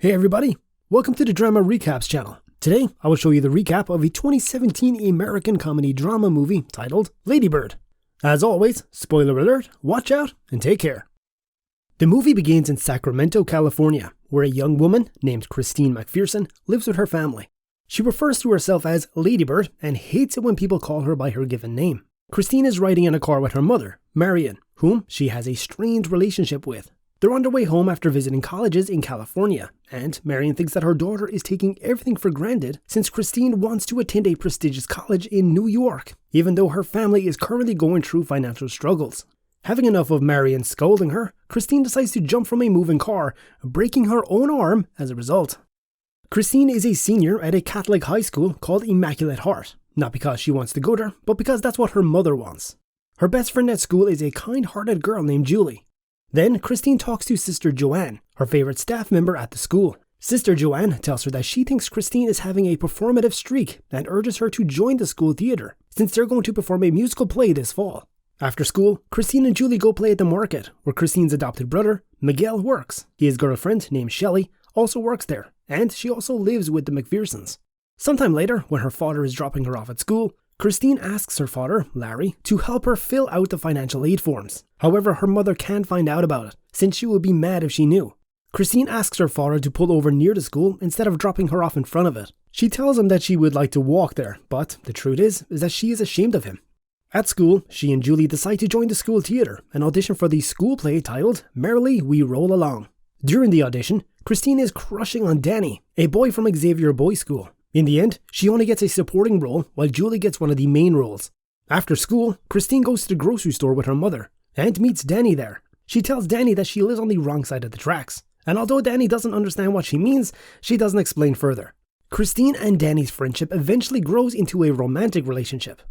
Hey everybody, welcome to the Drama Recaps channel. Today, I will show you the recap of a 2017 American comedy drama movie titled Lady Bird. As always, spoiler alert, watch out, and take care. The movie begins in Sacramento, California, where a young woman named Christine McPherson lives with her family. She refers to herself as Lady Bird and hates it when people call her by her given name. Christine is riding in a car with her mother, Marion, whom she has a strained relationship with. They're on their way home after visiting colleges in California, and Marion thinks that her daughter is taking everything for granted since Christine wants to attend a prestigious college in New York, even though her family is currently going through financial struggles. Having enough of Marion scolding her, Christine decides to jump from a moving car, breaking her own arm as a result. Christine is a senior at a Catholic high school called Immaculate Heart, not because she wants to go there, but because that's what her mother wants. Her best friend at school is a kind-hearted girl named Julie. Then, Christine talks to Sister Joanne, her favorite staff member at the school. Sister Joanne tells her that she thinks Christine is having a performative streak and urges her to join the school theater, since they're going to perform a musical play this fall. After school, Christine and Julie go play at the market, where Christine's adopted brother, Miguel, works. His girlfriend, named Shelley, also works there, and she also lives with the McPhersons. Sometime later, when her father is dropping her off at school, Christine asks her father, Larry, to help her fill out the financial aid forms. However, her mother can't find out about it, since she would be mad if she knew. Christine asks her father to pull over near the school instead of dropping her off in front of it. She tells him that she would like to walk there, but the truth is that she is ashamed of him. At school, she and Julie decide to join the school theater and audition for the school play titled Merrily We Roll Along. During the audition, Christine is crushing on Danny, a boy from Xavier Boys School. In the end, she only gets a supporting role while Julie gets one of the main roles. After school, Christine goes to the grocery store with her mother and meets Danny there. She tells Danny that she lives on the wrong side of the tracks, and although Danny doesn't understand what she means, she doesn't explain further. Christine and Danny's friendship eventually grows into a romantic relationship.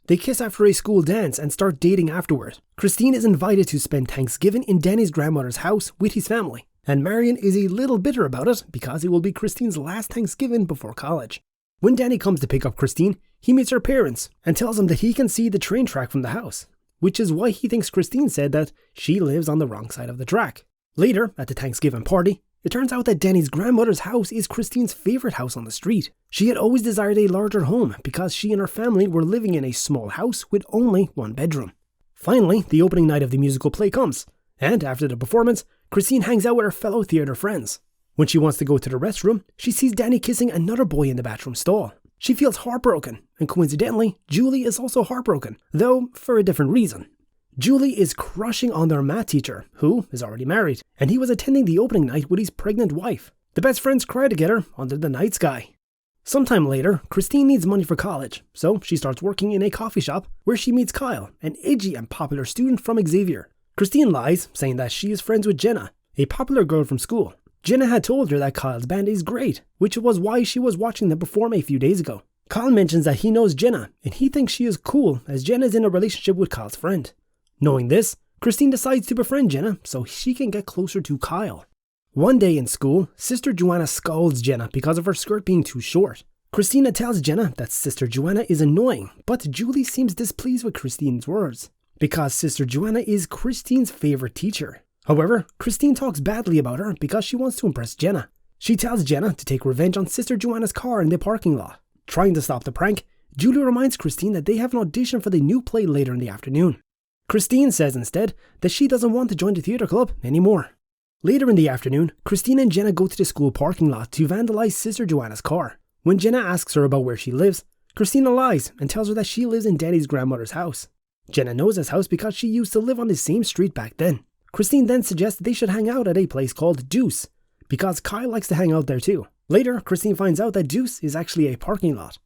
They kiss after a school dance and start dating afterward. Christine is invited to spend Thanksgiving in Danny's grandmother's house with his family, and Marion is a little bitter about it because it will be Christine's last Thanksgiving before college. When Danny comes to pick up Christine, he meets her parents and tells them that he can see the train track from the house, which is why he thinks Christine said that she lives on the wrong side of the track. Later, at the Thanksgiving party, it turns out that Danny's grandmother's house is Christine's favorite house on the street. She had always desired a larger home because she and her family were living in a small house with only one bedroom. Finally, the opening night of the musical play comes, and after the performance, Christine hangs out with her fellow theater friends. When she wants to go to the restroom, she sees Danny kissing another boy in the bathroom stall. She feels heartbroken, and coincidentally, Julie is also heartbroken, though for a different reason. Julie is crushing on their math teacher, who is already married, and he was attending the opening night with his pregnant wife. The best friends cry together under the night sky. Sometime later, Christine needs money for college, so she starts working in a coffee shop where she meets Kyle, an edgy and popular student from Xavier. Christine lies, saying that she is friends with Jenna, a popular girl from school. Jenna had told her that Kyle's band is great, which was why she was watching them perform a few days ago. Kyle mentions that he knows Jenna, and he thinks she is cool as Jenna is in a relationship with Kyle's friend. Knowing this, Christine decides to befriend Jenna so she can get closer to Kyle. One day in school, Sister Joanna scolds Jenna because of her skirt being too short. Christina tells Jenna that Sister Joanna is annoying, but Julie seems displeased with Christine's words, because Sister Joanna is Christine's favorite teacher. However, Christine talks badly about her because she wants to impress Jenna. She tells Jenna to take revenge on Sister Joanna's car in the parking lot. Trying to stop the prank, Julie reminds Christine that they have an audition for the new play later in the afternoon. Christine says instead that she doesn't want to join the theater club anymore. Later in the afternoon, Christine and Jenna go to the school parking lot to vandalize Sister Joanna's car. When Jenna asks her about where she lives, Christina lies and tells her that she lives in Danny's grandmother's house. Jenna knows this house because she used to live on the same street back then. Christine then suggests they should hang out at a place called Deuce, because Kyle likes to hang out there too. Later, Christine finds out that Deuce is actually a parking lot.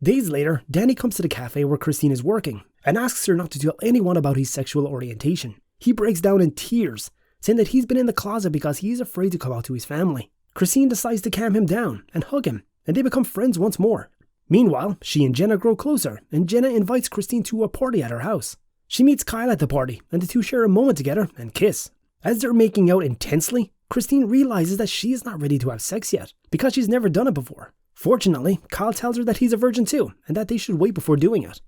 Days later, Danny comes to the cafe where Christine is working and asks her not to tell anyone about his sexual orientation. He breaks down in tears, saying that he's been in the closet because he is afraid to come out to his family. Christine decides to calm him down and hug him, and they become friends once more. Meanwhile, she and Jenna grow closer, and Jenna invites Christine to a party at her house. She meets Kyle at the party, and the two share a moment together and kiss. As they're making out intensely, Christine realizes that she is not ready to have sex yet, because she's never done it before. Fortunately, Kyle tells her that he's a virgin too, and that they should wait before doing it.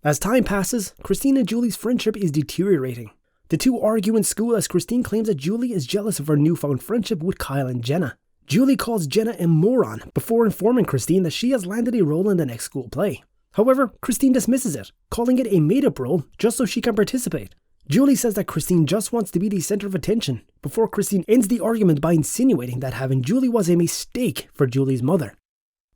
As time passes, Christine and Julie's friendship is deteriorating. The two argue in school as Christine claims that Julie is jealous of her newfound friendship with Kyle and Jenna. Julie calls Jenna a moron before informing Christine that she has landed a role in the next school play. However, Christine dismisses it, calling it a made-up role just so she can participate. Julie says that Christine just wants to be the center of attention, before Christine ends the argument by insinuating that having Julie was a mistake for Julie's mother.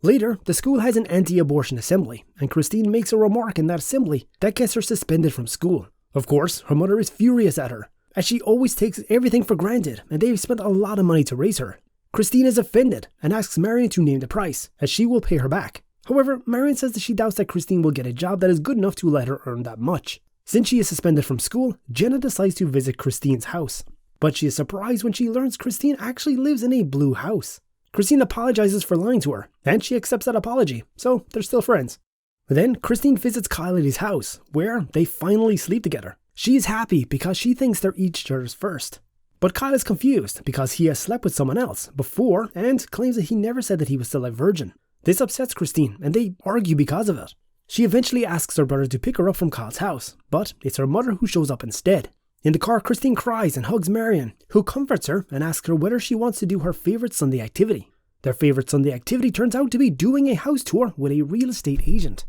Later, the school has an anti-abortion assembly, and Christine makes a remark in that assembly that gets her suspended from school. Of course, her mother is furious at her, as she always takes everything for granted, and they've spent a lot of money to raise her. Christine is offended and asks Marion to name the price, as she will pay her back. However, Marion says that she doubts that Christine will get a job that is good enough to let her earn that much. Since she is suspended from school, Jenna decides to visit Christine's house. But she is surprised when she learns Christine actually lives in a blue house. Christine apologizes for lying to her, and she accepts that apology, so they're still friends. Then, Christine visits Kyle at his house, where they finally sleep together. She is happy because she thinks they're each other's first. But Kyle is confused because he has slept with someone else before and claims that he never said that he was still a virgin. This upsets Christine and they argue because of it. She eventually asks her brother to pick her up from Kyle's house, but it's her mother who shows up instead. In the car, Christine cries and hugs Marion, who comforts her and asks her whether she wants to do her favorite Sunday activity. Their favorite Sunday activity turns out to be doing a house tour with a real estate agent.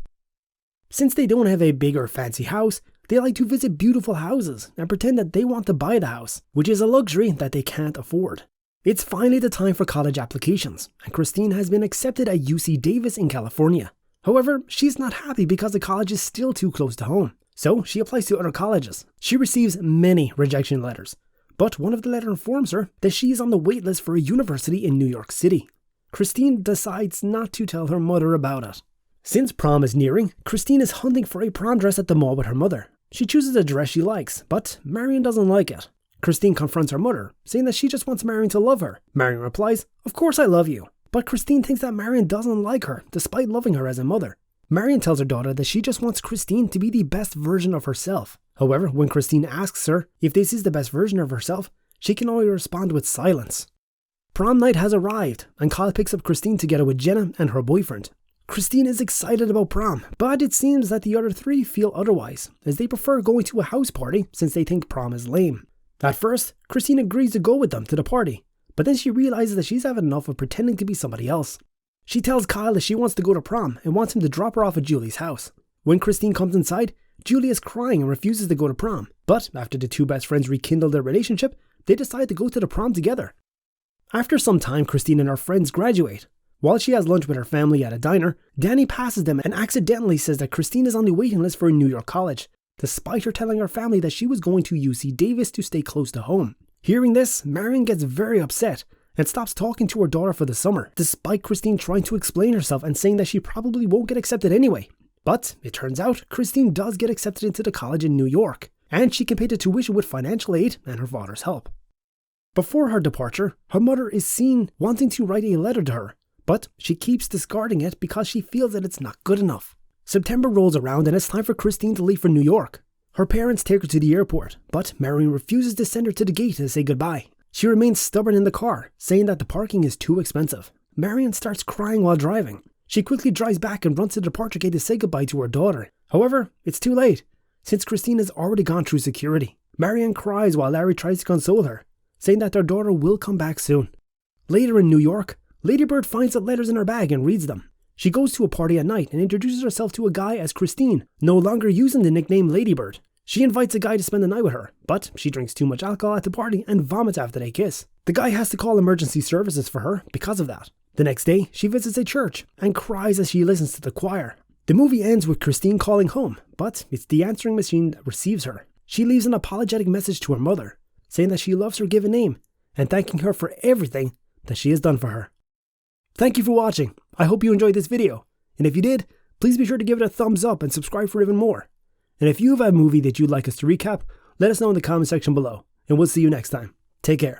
Since they don't have a big or fancy house, they like to visit beautiful houses and pretend that they want to buy the house, which is a luxury that they can't afford. It's finally the time for college applications, and Christine has been accepted at UC Davis in California. However, she's not happy because the college is still too close to home, so she applies to other colleges. She receives many rejection letters, but one of the letters informs her that she is on the waitlist for a university in New York City. Christine decides not to tell her mother about it. Since prom is nearing, Christine is hunting for a prom dress at the mall with her mother. She chooses a dress she likes, but Marion doesn't like it. Christine confronts her mother, saying that she just wants Marion to love her. Marion replies, "Of course I love you." But Christine thinks that Marion doesn't like her, despite loving her as a mother. Marion tells her daughter that she just wants Christine to be the best version of herself. However, when Christine asks her if this is the best version of herself, she can only respond with silence. Prom night has arrived, and Kyle picks up Christine together with Jenna and her boyfriend. Christine is excited about prom, but it seems that the other three feel otherwise, as they prefer going to a house party since they think prom is lame. At first, Christine agrees to go with them to the party, but then she realizes that she's had enough of pretending to be somebody else. She tells Kyle that she wants to go to prom and wants him to drop her off at Julie's house. When Christine comes inside, Julie is crying and refuses to go to prom, but after the two best friends rekindle their relationship, they decide to go to the prom together. After some time, Christine and her friends graduate. While she has lunch with her family at a diner, Danny passes them and accidentally says that Christine is on the waiting list for a New York college, despite her telling her family that she was going to UC Davis to stay close to home. Hearing this, Marion gets very upset and stops talking to her daughter for the summer, despite Christine trying to explain herself and saying that she probably won't get accepted anyway. But it turns out Christine does get accepted into the college in New York, and she can pay the tuition with financial aid and her father's help. Before her departure, her mother is seen wanting to write a letter to her, but she keeps discarding it because she feels that it's not good enough. September rolls around and it's time for Christine to leave for New York. Her parents take her to the airport, but Marion refuses to send her to the gate to say goodbye. She remains stubborn in the car, saying that the parking is too expensive. Marion starts crying while driving. She quickly drives back and runs to the departure gate to say goodbye to her daughter. However, it's too late, since Christine has already gone through security. Marion cries while Larry tries to console her, saying that their daughter will come back soon. Later in New York, Lady Bird finds the letters in her bag and reads them. She goes to a party at night and introduces herself to a guy as Christine, no longer using the nickname Lady Bird. She invites a guy to spend the night with her, but she drinks too much alcohol at the party and vomits after they kiss. The guy has to call emergency services for her because of that. The next day, she visits a church and cries as she listens to the choir. The movie ends with Christine calling home, but it's the answering machine that receives her. She leaves an apologetic message to her mother, saying that she loves her given name and thanking her for everything that she has done for her. Thank you for watching. I hope you enjoyed this video, and if you did, please be sure to give it a thumbs up and subscribe for even more. And if you have a movie that you'd like us to recap, let us know in the comment section below, and we'll see you next time. Take care.